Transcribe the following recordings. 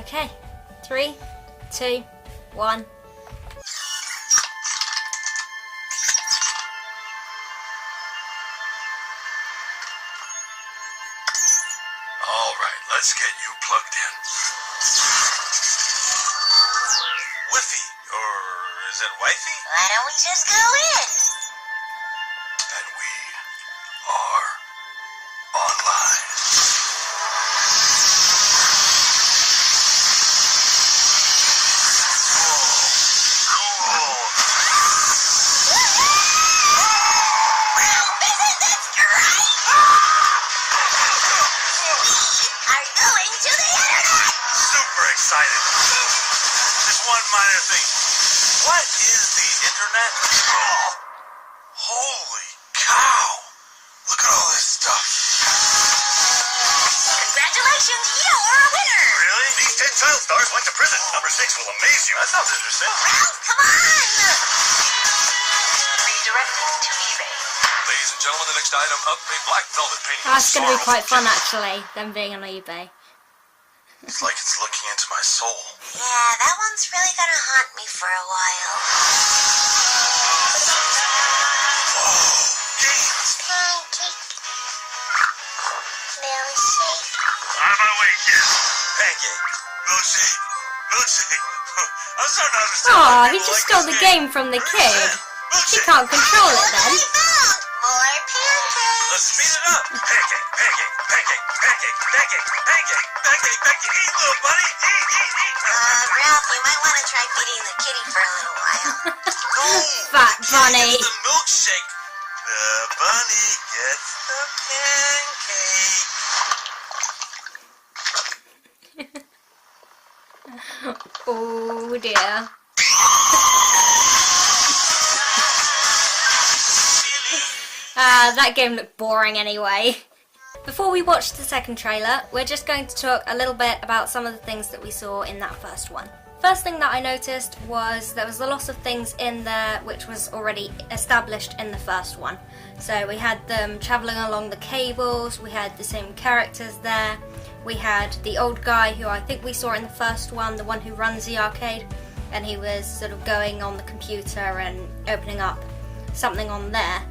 Okay, 3, 2, 1. Alright, let's get you plugged in. Wiffy, or is it wifey? Why don't we just go in? And we are online. Excited. Just one minor thing. What is the internet? Oh, holy cow! Look at all this stuff. Congratulations, you're a winner! Really? These 10 child stars went to prison. Number 6 will amaze you. That sounds interesting. Ralph, come on! Redirecting to eBay. Ladies and gentlemen, the next item up, a black velvet painting. That's going to be quite fun, actually, them being on eBay. It's like it's looking into my soul. Yeah, that one's really gonna haunt me for a while. Whoa, games! Pancake. Milkshake. On my way, kid. Pancake. Milkshake. Milkshake. I'm starting to understand. Aw, he just stole the game from the kid. He can't control it then. More pancakes. Let's speed it up. Pancake, pancake, pancake, pancake, pancake, pancake, pancake, pancake. Eat, little buddy. Eat. Ralph, you might want to try feeding the kitty for a little while. No. Fat bunny. The milkshake. The bunny gets the pancake. Oh dear. That game looked boring anyway. Before we watch the second trailer, we're just going to talk a little bit about some of the things that we saw in that first one. First thing that I noticed was there was a lot of things in there which was already established in the first one. So we had them travelling along the cables, we had the same characters there, we had the old guy who I think we saw in the first one, the one who runs the arcade, and he was sort of going on the computer and opening up something on there.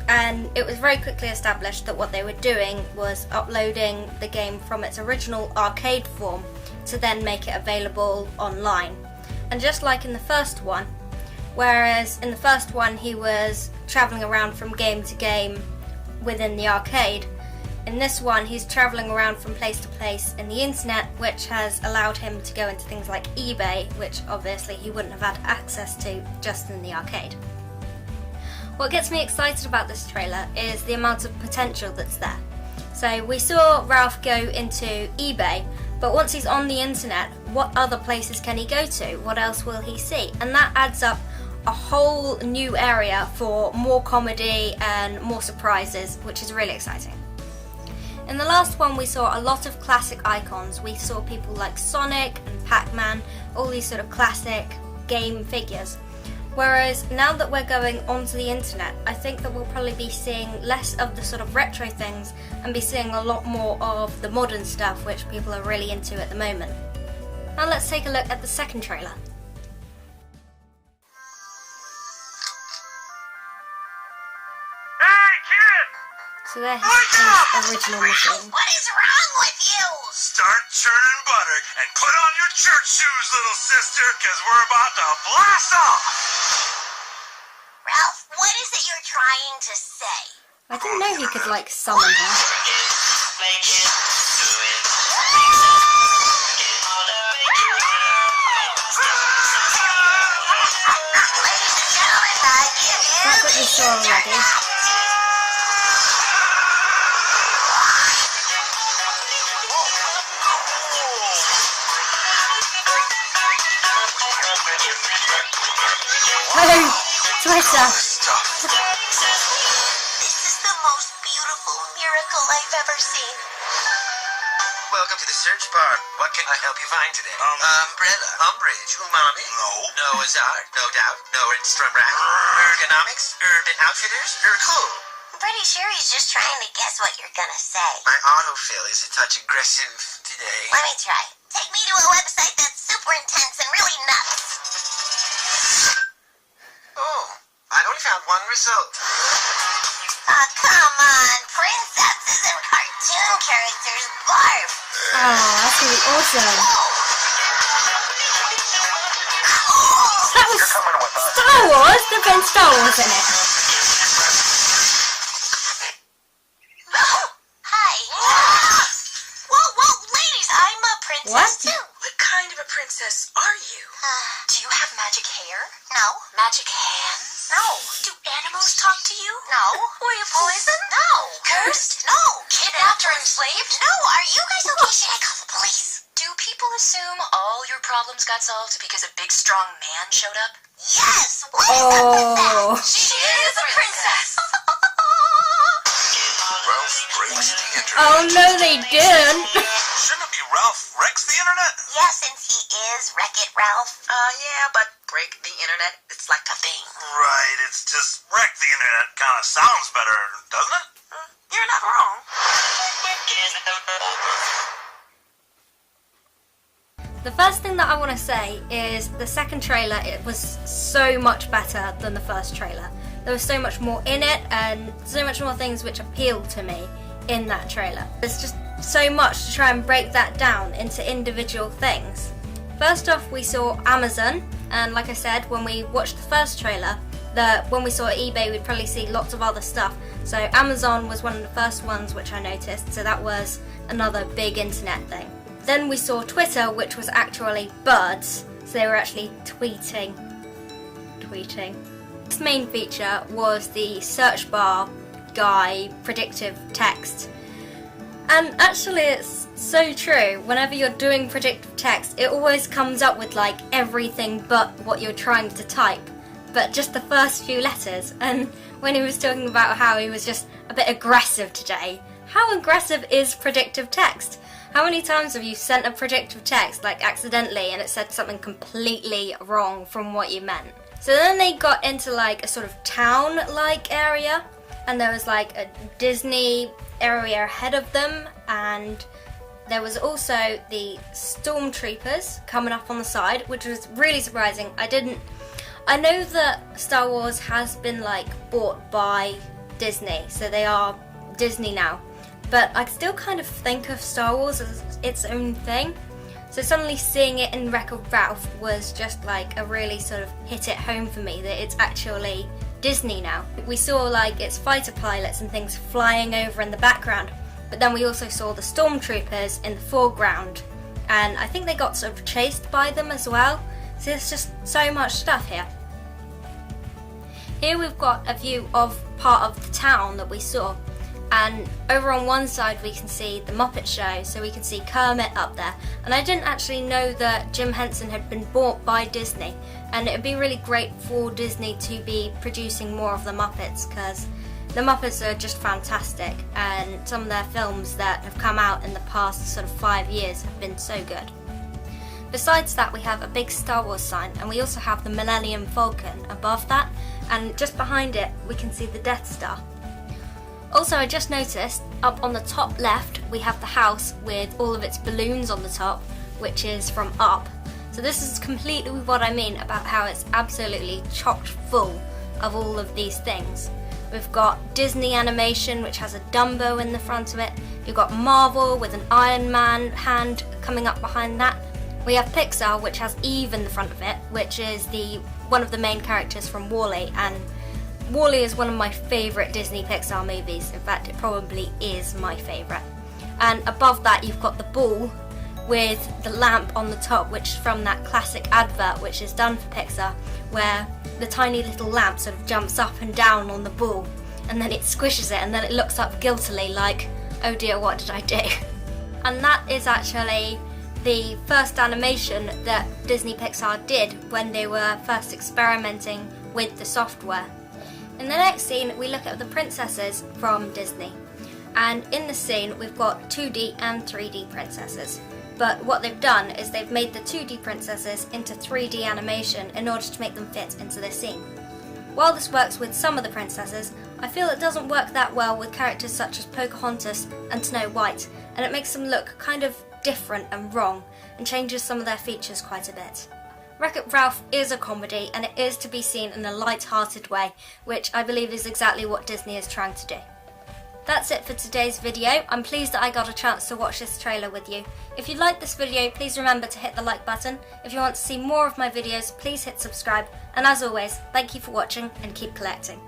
And it was very quickly established that what they were doing was uploading the game from its original arcade form to then make it available online. And just like in the first one, whereas in the first one he was travelling around from game to game within the arcade, in this one he's travelling around from place to place in the internet, which has allowed him to go into things like eBay, which obviously he wouldn't have had access to just in the arcade. What gets me excited about this trailer is the amount of potential that's there. So we saw Ralph go into eBay, but once he's on the internet, what other places can he go to? What else will he see? And that adds up a whole new area for more comedy and more surprises, which is really exciting. In the last one we saw a lot of classic icons. We saw people like Sonic and Pac-Man, all these sort of classic game figures. Whereas now that we're going onto the internet, I think that we'll probably be seeing less of the sort of retro things and be seeing a lot more of the modern stuff which people are really into at the moment. Now let's take a look at the second trailer. Hey, kid! So there is original machine. What is wrong with you? Start churning butter and put on your church shoes, little sister, because we're about to blast off! Ralph, what is it you're trying to say? I didn't know he could like summon her. Ladies and gentlemen, I give you That's what we saw already. Oh, Twitter. This is the most beautiful miracle I've ever seen. Welcome to the search bar. What can I help you find today? Umbrella, umbrage, umami. No. Noah's Ark, no doubt. Nordstrom Rack. Ergonomics, Urban Outfitters, cool. I'm pretty sure he's just trying to guess what you're gonna say. My autofill is a touch aggressive today. Let me try. Take me to a website that's super intense and really nuts. Oh, I only found one result. Oh, come on. Princesses and cartoon characters barf. Oh, that's really awesome. That was Star Wars. There've been Star Wars in it. Hi. Whoa, ladies, I'm a princess What? too. What kind of a princess are you? Do you have magic hair? No. Magic hands? No. Do animals talk to you? No. Were you poisoned? No. Cursed? No. Kidnapped or enslaved? No. Are you guys okay? Should I call the police? Do people assume all your problems got solved because a big strong man showed up? Yes. What is up with Oh. that? She is a princess. Ralph breaks the internet. Oh no, they didn't. Shouldn't it be Ralph wrecks the internet? Yeah, since he is Wreck-It Ralph. Yeah, but break the internet, it's like a thing. Right, it's just wreck the internet kind of sounds better, doesn't it? You're not wrong. The first thing that I want to say is the second trailer, it was so much better than the first trailer. There was so much more in it and so much more things which appealed to me in that trailer. There's just so much to try and break that down into individual things. First off, we saw Amazon, and like I said, when we watched the first trailer, when we saw eBay, we'd probably see lots of other stuff. So Amazon was one of the first ones which I noticed, so that was another big internet thing. Then we saw Twitter, which was actually birds, so they were actually tweeting. This main feature was the search bar guy predictive text. And actually it's so true, whenever you're doing predictive text, it always comes up with like everything but what you're trying to type, but just the first few letters. And when he was talking about how he was just a bit aggressive today, how aggressive is predictive text? How many times have you sent a predictive text like accidentally and it said something completely wrong from what you meant? So then they got into like a sort of town-like area, and there was like a Disney area ahead of them, and there was also the stormtroopers coming up on the side, which was really surprising. I know that Star Wars has been like bought by Disney, so they are Disney now, but I still kind of think of Star Wars as its own thing. So suddenly seeing it in Wreck-It Ralph was just like a really sort of hit it home for me that it's actually Disney now. We saw like its fighter pilots and things flying over in the background, but then we also saw the stormtroopers in the foreground, and I think they got sort of chased by them as well. So there's just so much stuff here. Here we've got a view of part of the town that we saw, and over on one side we can see the Muppet Show, so we can see Kermit up there. And I didn't actually know that Jim Henson had been bought by Disney, and it would be really great for Disney to be producing more of the Muppets, because the Muppets are just fantastic, and some of their films that have come out in the past sort of 5 years have been so good. Besides that, we have a big Star Wars sign, and we also have the Millennium Falcon above that, and just behind it we can see the Death Star. Also, I just noticed up on the top left we have the house with all of its balloons on the top, which is from Up. So this is completely what I mean about how it's absolutely chock full of all of these things. We've got Disney Animation, which has a Dumbo in the front of it. You've got Marvel with an Iron Man hand coming up behind that. We have Pixar, which has Eve in the front of it, which is one of the main characters from WALL-E, and WALL-E is one of my favourite Disney Pixar movies. In fact, it probably is my favourite. And above that you've got the ball with the lamp on the top, which is from that classic advert which is done for Pixar, where the tiny little lamp sort of jumps up and down on the ball, and then it squishes it, and then it looks up guiltily like, oh dear, what did I do? And that is actually the first animation that Disney Pixar did when they were first experimenting with the software. In the next scene we look at the princesses from Disney, and in the scene we've got 2D and 3D princesses, but what they've done is they've made the 2D princesses into 3D animation in order to make them fit into the scene. While this works with some of the princesses, I feel it doesn't work that well with characters such as Pocahontas and Snow White, and it makes them look kind of different and wrong and changes some of their features quite a bit. Wreck-It Ralph is a comedy and it is to be seen in a light-hearted way, which I believe is exactly what Disney is trying to do. That's it for today's video. I'm pleased that I got a chance to watch this trailer with you. If you liked this video, please remember to hit the like button. If you want to see more of my videos, please hit subscribe. And as always, thank you for watching and keep collecting.